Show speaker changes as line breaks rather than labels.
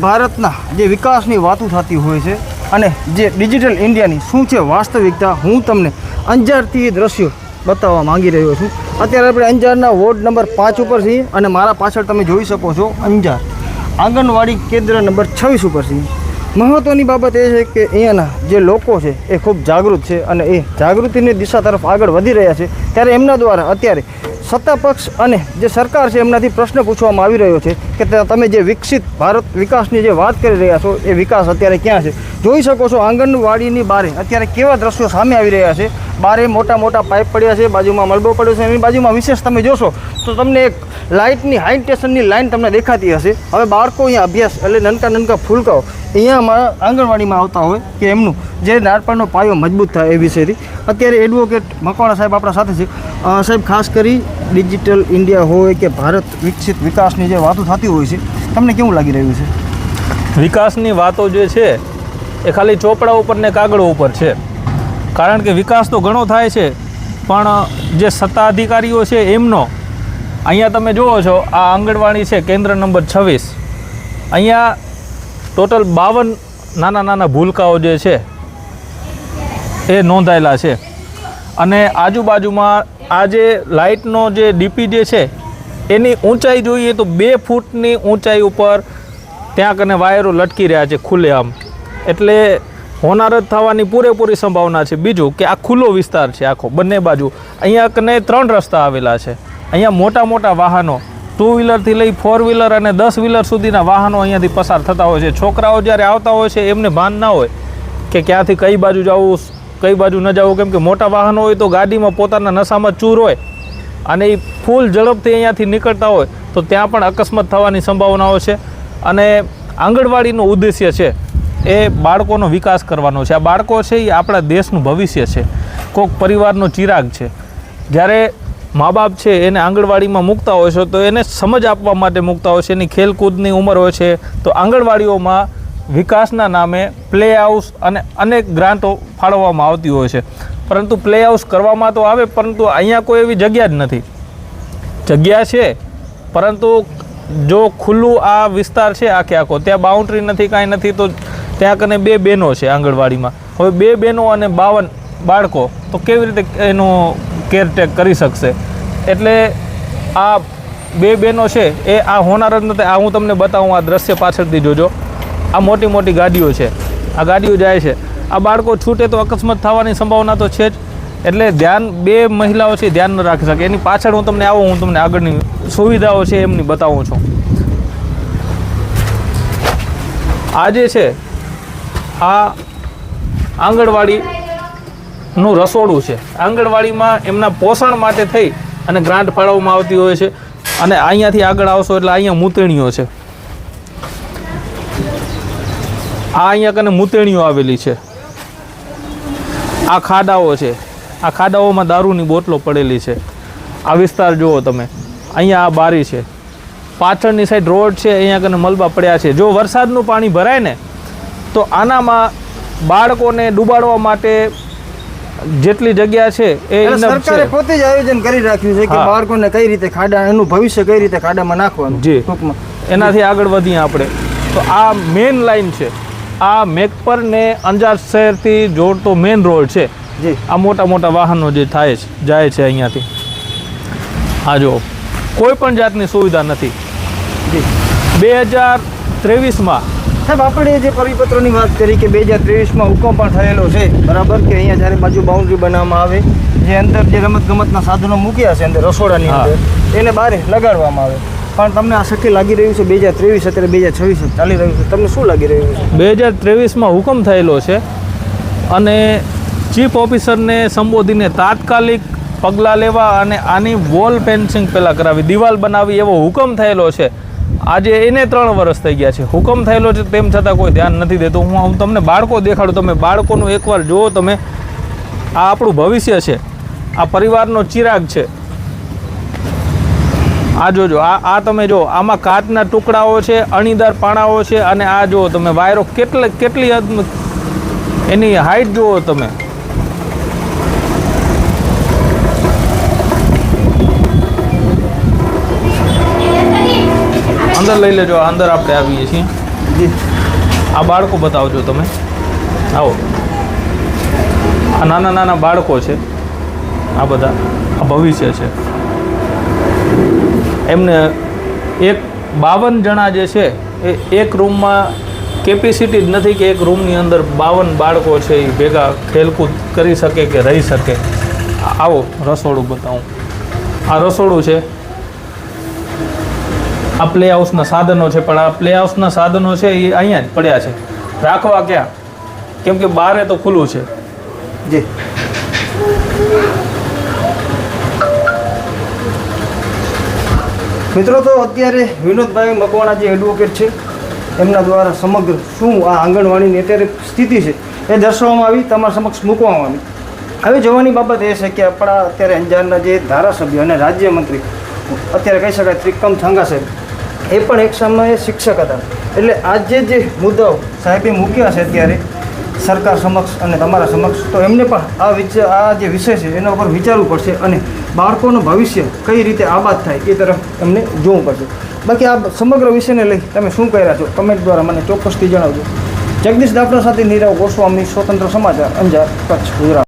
ભારતના જે વિકાસની વાતો થતી હોય છે અને જે ડિજિટલ ઇન્ડિયાની શું છે વાસ્તવિકતા, હું તમને અંજારથી દ્રશ્યો બતાવવા માંગી રહ્યો છું. અત્યારે આપણે અંજારના વોર્ડ નંબર 5 ઉપર છીએ અને મારા પાછળ તમે જોઈ શકો છો અંજાર આંગણવાડી કેન્દ્ર નંબર 26 ઉપર છીએ. મહત્ત્વની બાબત એ છે કે અહીંયાના જે લોકો છે એ ખૂબ જાગૃત છે અને એ જાગૃતિની દિશા તરફ આગળ વધી રહ્યા છે. ત્યારે એમના દ્વારા અત્યારે સત્તા પક્ષ અને જે સરકાર છે એમનાથી પ્રશ્ન પૂછવામાં આવી રહ્યો છે કે તમે જે વિકસિત ભારત વિકાસની જે વાત કરી રહ્યા છો એ વિકાસ અત્યારે ક્યાં છે. જોઈ શકો છો આંગણવાડીની બારે અત્યારે કેવા દ્રશ્યો સામે આવી રહ્યા છે. બારે મોટા મોટા પાઇપ પડ્યા છે, બાજુમાં મલબો પડ્યો છે, એની બાજુમાં વિશેષ તમે જોશો તો તમને એક લાઇટની હાઈ ટેન્શનની લાઇન તમને દેખાતી હશે. હવે બાળકો અહીંયા અભ્યાસ એટલે નાનકા નાનકા ફૂલકાઓ અહીંયા આંગણવાડીમાં આવતા હોય કે એમનું જે નાનપણનો પાયો મજબૂત થાય એ વિષયથી અત્યારે એડવોકેટ મકવાણા સાહેબ આપણા સાથે છે. સાહેબ, ખાસ કરી ડિજિટલ ઇન્ડિયા હોય કે ભારત વિકસિત વિકાસની જે વાતો થતી હોય છે, તમને કેવું લાગી રહ્યું છે?
વિકાસની વાતો જે છે એ ખાલી ચોપડા ઉપર ને કાગળો ઉપર છે. કારણ કે વિકાસ તો ઘણો થાય છે, પણ જે સત્તાધિકારીઓ છે એમનો અહીંયા તમે જુઓ છો આ આંગણવાડી છે કેન્દ્ર નંબર 26. અહીંયા ટોટલ 52 નાના નાના ભૂલકાઓ જે છે એ નોંધાયેલા છે. અને આજુબાજુમાં આ જે લાઇટનો જે ડીપી જે છે એની ઊંચાઈ જોઈએ તો 2 ફૂટની ઊંચાઈ ઉપર ત્યાં કને વાયરો લટકી રહ્યા છે ખુલ્લેઆમ. એટલે હોનારત થવાની પૂરેપૂરી સંભાવના છે. બીજું કે આ ખુલ્લો વિસ્તાર છે આખો, બંને બાજુ અહીંયા કને 3 રસ્તા આવેલા છે. અહીંયા મોટા મોટા વાહનો 2 વ્હીલરથી લઈ 4 વ્હીલર અને 10 વ્હીલર સુધીના વાહનો અહીંયાથી પસાર થતા હોય છે. છોકરાઓ જ્યારે આવતા હોય છે એમને ભાન ના હોય કે ક્યાંથી કઈ બાજુ જવું કઈ બાજુ ન જવું, કેમ કે મોટા વાહનો હોય તો ગાડીમાં પોતાના નશામાં ચૂર હોય અને એ ફૂલ ઝડપથી અહીંયાથી નીકળતા હોય તો ત્યાં પણ અકસ્માત થવાની સંભાવનાઓ છે. અને આંગણવાડીનો ઉદ્દેશ્ય છે એ બાળકોનો વિકાસ કરવાનો છે. આ બાળકો છે એ આપણા દેશનું ભવિષ્ય છે, કોઈક પરિવારનો ચિરાગ છે. જ્યારે મા બાપ છે એને આંગણવાડીમાં મૂકતા હોય છે તો એને સમજ આપવા માટે મૂકતા હોય છે, એની ખેલકૂદની ઉંમર હોય છે. તો આંગણવાડીઓમાં વિકાસના નામે પ્લે હાઉસ અને અનેક ગ્રાન્ટો ફાળવવામાં આવતી હોય છે. પરંતુ પ્લે હાઉસ કરવામાં તો આવે, પરંતુ અહીંયા કોઈ એવી જગ્યા જ નથી. જગ્યા છે પરંતુ જો ખુલ્લું આ વિસ્તાર છે આખે આખો, ત્યાં બાઉન્ડ્રી નથી, કાંઈ નથી, તો ત્યાં કને 2 બહેનો છે આંગણવાડીમાં. હવે 2 બહેનો અને 52 બાળકો તો કેવી રીતે એનું કેરટેક કરી શકશે? એટલે આ 2 બહેનો છે એ આ હોનારત નથી. આ હું તમને બતાવું, આ દ્રશ્ય પાછળથી જોજો, આ મોટી મોટી ગાડીઓ છે, આ ગાડીઓ જાય છે. આ બાળકો છૂટે તો અકસ્માત થવાની સંભાવના તો છે જ. એટલે ધ્યાન 2 મહિલાઓ છે ધ્યાન ન રાખી શકે. એની પાછળ હું તમને આગળની સુવિધાઓ છે એમની બતાવું છું. આ જે છે આ આંગણવાડીનું રસોડું છે. આંગણવાડીમાં એમના પોષણ માટે થઈ અને ગ્રાન્ટ ફાળવવામાં આવતી હોય છે. અને અહીંયાથી આગળ આવશો એટલે અહીંયા મૂતેણીઓ છે. આ અહીંયા કને મૂતેણીઓ આવેલી છે. આ ખાડાઓ છે, આ ખાડાઓમાં દારૂની બોટલો પડેલી છે. આ વિસ્તાર જુઓ તમે, અહીંયા આ બારી છે, પાછળની સાઈડ રોડ છે, અહીંયા કને મલબા પડ્યા છે. જો વરસાદનું પાણી ભરાય ને તો આનામાં બાળકોને ડૂબાડવા માટે જેટલી જગ્યા છે એ
સરકારે પોતે જ આયોજન કરી રાખ્યું છે કે બાળકોને કઈ રીતે ખાડા, એનું ભવિષ્ય કઈ રીતે ખાડામાં નાખવાનું.
જી, એનાથી આગળ વધીએ આપણે તો આ મેઇન લાઈન છે. આ મેઘપર ને અંજાર શહેરથી જોડતો મેઇન રોડ છે.
જી,
આ મોટા મોટા વાહનો જે જાય છે અહીંયાથી. આ જો કોઈ પણ જાતની સુવિધા નથી.
જી,
2023માં
સાહેબ આપણે જે પરિપત્રોની વાત કરી કે 2023માં હુકમ પણ થયેલો છે, બરાબર, કે અહીંયા જ્યારે બાજુ બાઉન્ડ્રી બનાવવામાં આવે, જે અંદર જે રમતગમતના સાધનો મૂક્યા છે અંદર રસોડાની અંદર એને બહાર લગાડવામાં આવે. પણ તમને આ શક્ય લાગી રહ્યું છે 2023 અત્યારે 2026 ચાલી રહ્યું છે, તમને શું લાગી રહ્યું છે?
2023માં હુકમ થયેલો છે અને ચીફ ઓફિસરને સંબોધીને તાત્કાલિક પગલાં લેવા અને આની વોલ પેન્સિંગ પહેલાં કરાવી, દિવાલ બનાવી એવો હુકમ થયેલો છે. આજે એને 3 વર્ષ થઈ ગયા છે. હુકમ થયેલો છે તેમ છતાં કોઈ ધ્યાન નથી દેતું. હું તમને બાળકો દેખાડું, તમે બાળકોનું એકવાર જુઓ તમે. આ આપણું ભવિષ્ય છે, આ પરિવારનો ચિરાગ છે. આ જોજો, આ તમે જો, આમાં કાચના ટુકડાઓ છે, અણીદાર પાણાઓ છે. અને આ જુઓ તમે વાયરો કેટલી એની હાઈટ જુઓ તમે. અંદર લઈ લેજો, અંદર આપણે આવીએ છીએ.
જી
આ બાળકો બતાવજો તમે, આવો. આ નાના નાના બાળકો છે, આ બધા આ ભવિષ્ય છે. એમને 52 જણા જે છે એ એક રૂમમાં કેપેસિટી જ નથી કે એક રૂમની અંદર 52 બાળકો છે એ ભેગા ખેલકૂદ કરી શકે કે રહી શકે. આવો રસોડું બતાવું. આ રસોડું છે. આ પ્લે હાઉસના સાધનો છે, પણ આ પ્લે હાઉસના સાધનો છે એ અહીંયા જ પડ્યા છે. રાખવા ક્યાં? કેમ કે બારે તો ખુલ્લું છે.
જી મિત્રો, તો અત્યારે વિનોદભાઈ મકવાણા જે એડવોકેટ છે એમના દ્વારા સમગ્ર શું આ આંગણવાડીની અત્યારે સ્થિતિ છે એ દર્શાવવામાં આવી, તમારા સમક્ષ મૂકવામાં આવી. હવે જોવાની બાબત એ છે કે આપણા અત્યારે અંજારના જે ધારાસભ્ય અને રાજ્યમંત્રી અત્યારે કહી શકાય ત્રિકમ છાંગા સાહેબ, એ પણ એક સમયે શિક્ષક હતા. એટલે આજે જે મુદ્દાઓ સાહેબે મૂક્યા છે અત્યારે સરકાર સમક્ષ અને તમારા સમક્ષ, તો એમને પણ આ જે વિષય છે એના ઉપર વિચારવું પડશે અને બાળકોનું ભવિષ્ય કઈ રીતે આબાદ થાય એ તરફ એમને જોવું પડશે. બાકી આ સમગ્ર વિષયને લઈ તમે શું કર્યા છો કમેન્ટ દ્વારા મને ચોક્કસથી જણાવજો. જગદીશ દાપડા સાથે નીરવ ગોસ્વામી, સ્વતંત્ર સમાચાર, અંજાર, કચ્છ, ગુજરાત.